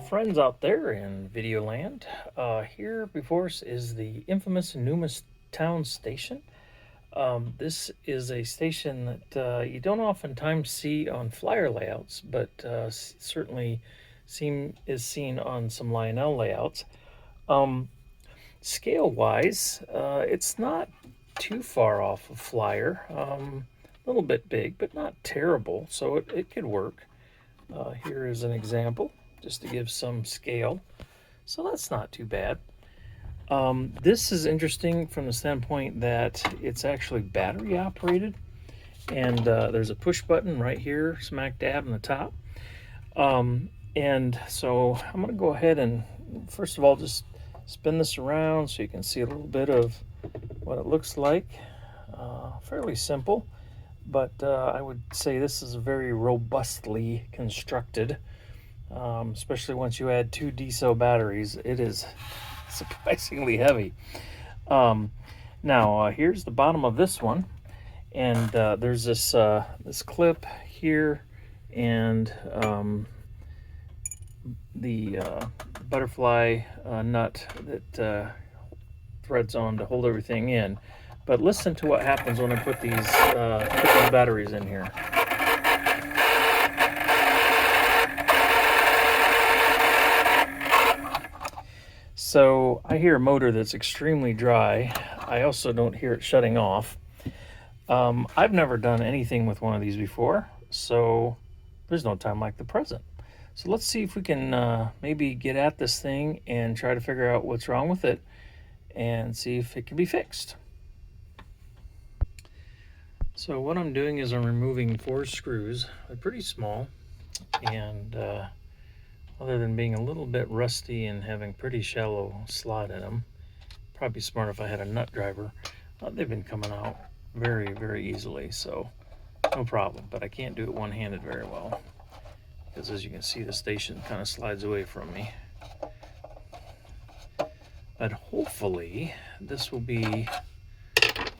friends out there in video land. Here before us is the infamous Numis town station. This is a station that you don't oftentimes see on flyer layouts, but certainly is seen on some Lionel layouts. Scale-wise, it's not too far off of flyer. A little bit big, but not terrible, so it could work. Here is an example, just to give some scale. So that's not too bad. This is interesting from the standpoint that it's actually battery operated, and there's a push button right here, smack dab in the top. And so I'm going to go ahead and first of all just spin this around so you can see a little bit of what it looks like. Fairly simple, but I would say this is very robustly constructed, especially once you add 2 D-cell batteries. It is surprisingly heavy. Now here's the bottom of this one, and there's this clip here, and the butterfly nut that threads on to hold everything in. But listen to what happens when I put these batteries in here. So I hear a motor that's extremely dry. I also don't hear it shutting off. I've never done anything with one of these before, so there's no time like the present. So let's see if we can maybe get at this thing and try to figure out what's wrong with it and see if it can be fixed. So what I'm doing is I'm removing 4 screws. They're pretty small, and other than being a little bit rusty and having pretty shallow slot in them, probably smart if I had a nut driver. They've been coming out very, very easily, so no problem. But I can't do it one-handed very well, because as you can see, the station kind of slides away from me. But hopefully this will be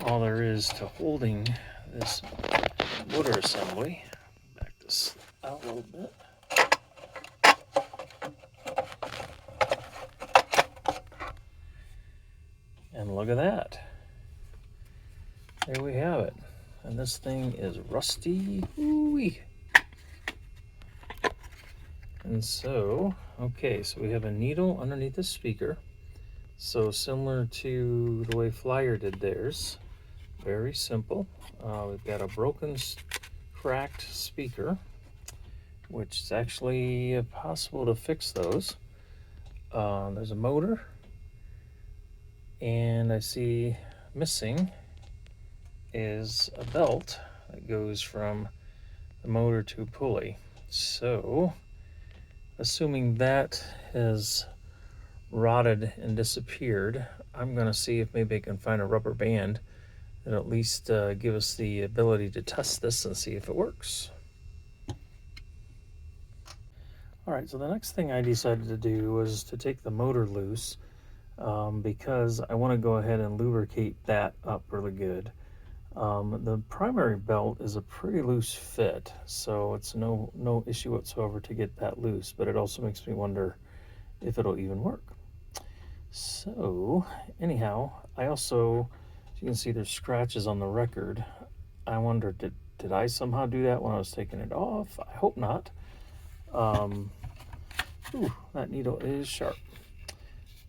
all there is to holding this motor assembly. Back this out a little bit. And look at that. There we have it. And this thing is rusty. Ooh-wee. And so, okay, so we have a needle underneath the speaker. So similar to the way Flyer did theirs. Very simple. We've got a broken, cracked speaker, which is actually possible to fix those. There's a motor, and I see missing is a belt that goes from the motor to a pulley. So, assuming that has rotted and disappeared, I'm going to see if maybe I can find a rubber band that at least give us the ability to test this and see if it works. Alright, so the next thing I decided to do was to take the motor loose, because I want to go ahead and lubricate that up really good. The primary belt is a pretty loose fit, so it's no issue whatsoever to get that loose, but it also makes me wonder if it'll even work. So anyhow, I also, as you can see, there's scratches on the record. I wonder, did I somehow do that when I was taking it off? I hope not. Ooh, that needle is sharp.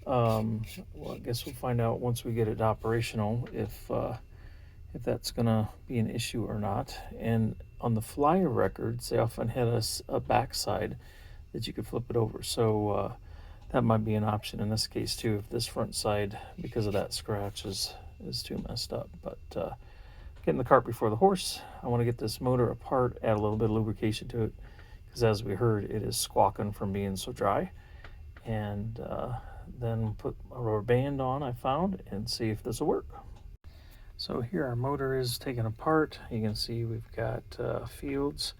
Well, I guess we'll find out once we get it operational if that's gonna be an issue or not. And on the Flyer records, they often had a backside that you could flip it over. So that might be an option in this case too, if this front side, because of that scratch, is too messed up. But getting the cart before the horse, I want to get this motor apart, add a little bit of lubrication to it, because as we heard, it is squawking from being so dry. And then put a rubber band on, I found, and see if this will work. So here our motor is taken apart. You can see we've got fields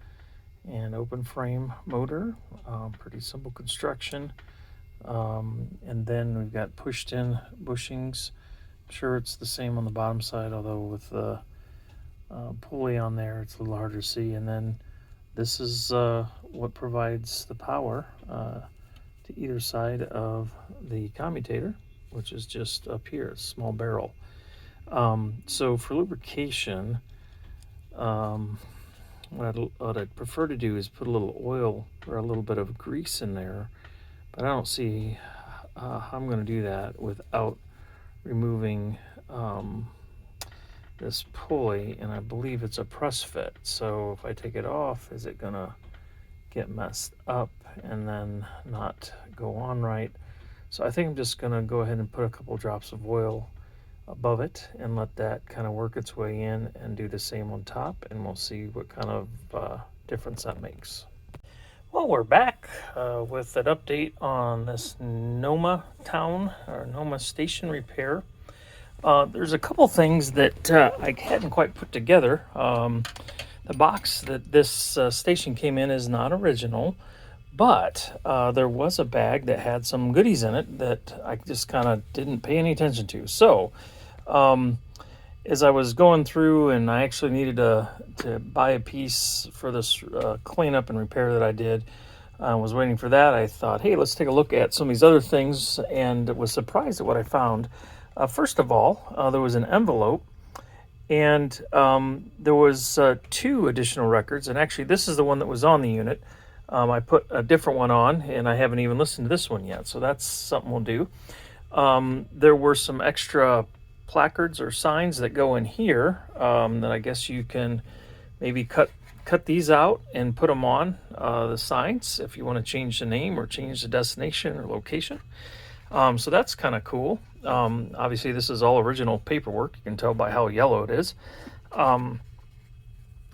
and open frame motor, pretty simple construction. And then we've got pushed in bushings. I'm sure it's the same on the bottom side, although with the pulley on there, it's a little harder to see. And then this is what provides the power to either side of the commutator, which is just up here, a small barrel. So for lubrication, what I'd prefer to do is put a little oil or a little bit of grease in there, but I don't see how I'm going to do that without removing this pulley, and I believe it's a press fit. So if I take it off, is it going to get messed up and then not go on right? So I think I'm just going to go ahead and put a couple drops of oil above it and let that kind of work its way in, and do the same on top, and we'll see what kind of difference that makes. Well, we're back with an update on this Noma town or Noma station repair. There's a couple things that I hadn't quite put together. The box that this station came in is not original, but there was a bag that had some goodies in it that I just kind of didn't pay any attention to. So as I was going through, and I actually needed to buy a piece for this cleanup and repair that I did, I was waiting for that. I thought, hey, let's take a look at some of these other things, and was surprised at what I found. First of all, there was an envelope, and there was 2 additional records, and actually this is the one that was on the unit. I put a different one on, and I haven't even listened to this one yet, so that's something we'll do. There were some extra placards or signs that go in here that I guess you can maybe cut these out and put them on the signs if you want to change the name or change the destination or location. So that's kind of cool. Obviously this is all original paperwork. You can tell by how yellow it is.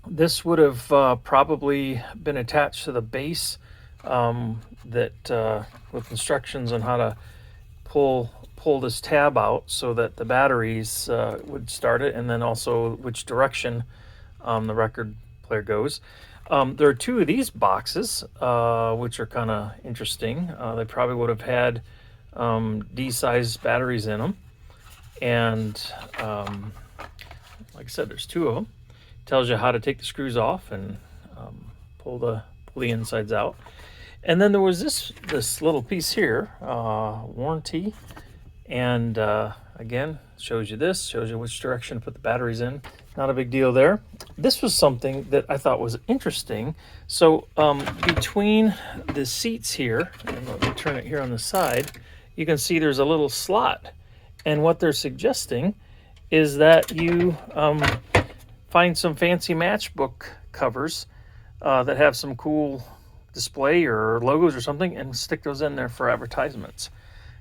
This would have probably been attached to the base that with instructions on how to pull this tab out so that the batteries would start it, and then also which direction the record player goes. There are 2 of these boxes which are kind of interesting. They probably would have had D-size batteries in them, and like I said, there's 2 of them. Tells you how to take the screws off and pull the insides out. And then there was this little piece here, warranty, and again shows you which direction to put the batteries in. Not a big deal there. This was something that I thought was interesting. So between the seats here, and let me turn it here on the side, you can see there's a little slot, and what they're suggesting is that you find some fancy matchbook covers that have some cool display or logos or something, and stick those in there for advertisements.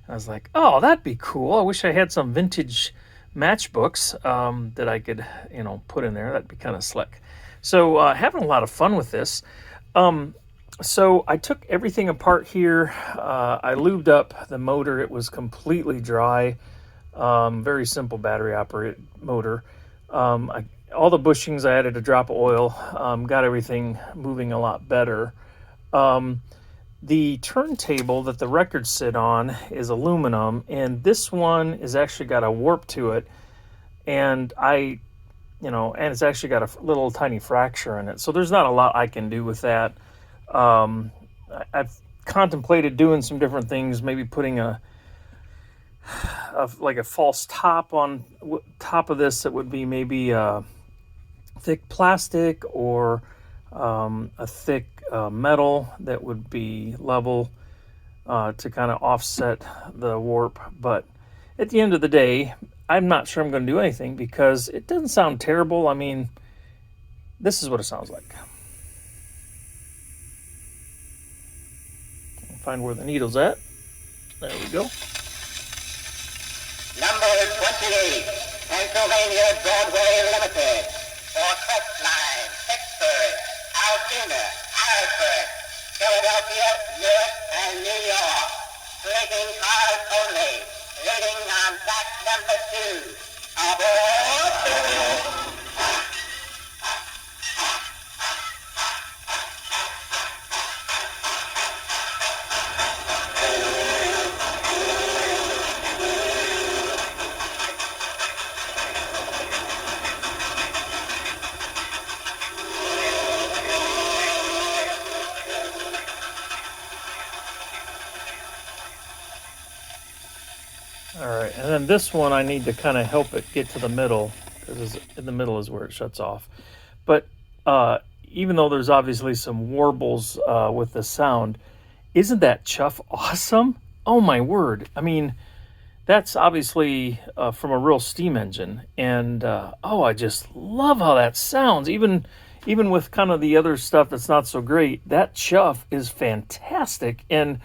And I was like, oh, that'd be cool. I wish I had some vintage matchbooks that I could, put in there. That'd be kind of slick. So having a lot of fun with this. So I took everything apart here. I lubed up the motor. It was completely dry. Very simple battery operated motor. All the bushings, I added a drop of oil, got everything moving a lot better. The turntable that the records sit on is aluminum, and this one is actually got a warp to it, and and it's actually got a little tiny fracture in it. So there's not a lot I can do with that. I've contemplated doing some different things, maybe putting like a false top on top of this that would be maybe thick plastic, or a thick metal that would be level to kind of offset the warp. But at the end of the day, I'm not sure I'm going to do anything, because it doesn't sound terrible. I mean, this is what it sounds like. Find where the needle's at. There we go. Number 28, Pennsylvania Broadway Limited, for Crestline, Pittsburgh, Altoona, Harrisburg, Philadelphia, Newark, and New York. Sleeping cars only. Leading on track number 2. Aboard! All right, and then this one I need to kind of help it get to the middle, because in the middle is where it shuts off. But even though there's obviously some warbles with the sound, isn't that chuff awesome? Oh my word. I mean, that's obviously from a real steam engine. And I just love how that sounds. Even with kind of the other stuff that's not so great, that chuff is fantastic. And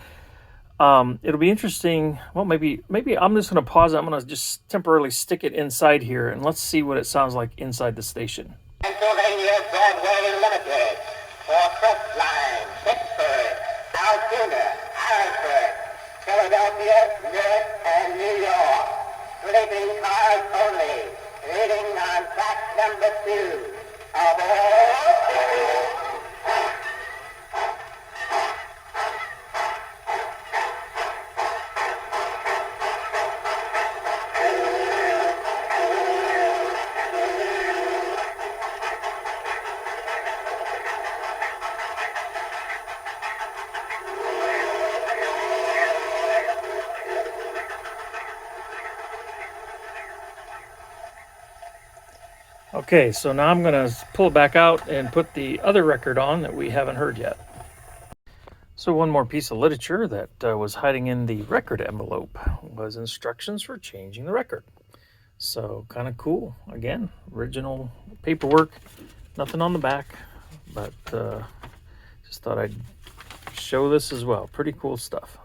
it'll be interesting. Well, maybe I'm just going to pause. I'm going to just temporarily stick it inside here, and let's see what it sounds like inside the station. Pennsylvania Broadway Limited for Crestline, Pittsburgh, Altoona, Harrisburg, Philadelphia, Newark, and New York. Sleeping cars only. Leading on track number 2. Aboard! Okay, so now I'm going to pull it back out and put the other record on that we haven't heard yet. So one more piece of literature that was hiding in the record envelope was instructions for changing the record. So kind of cool. Again, original paperwork, nothing on the back, but just thought I'd show this as well. Pretty cool stuff.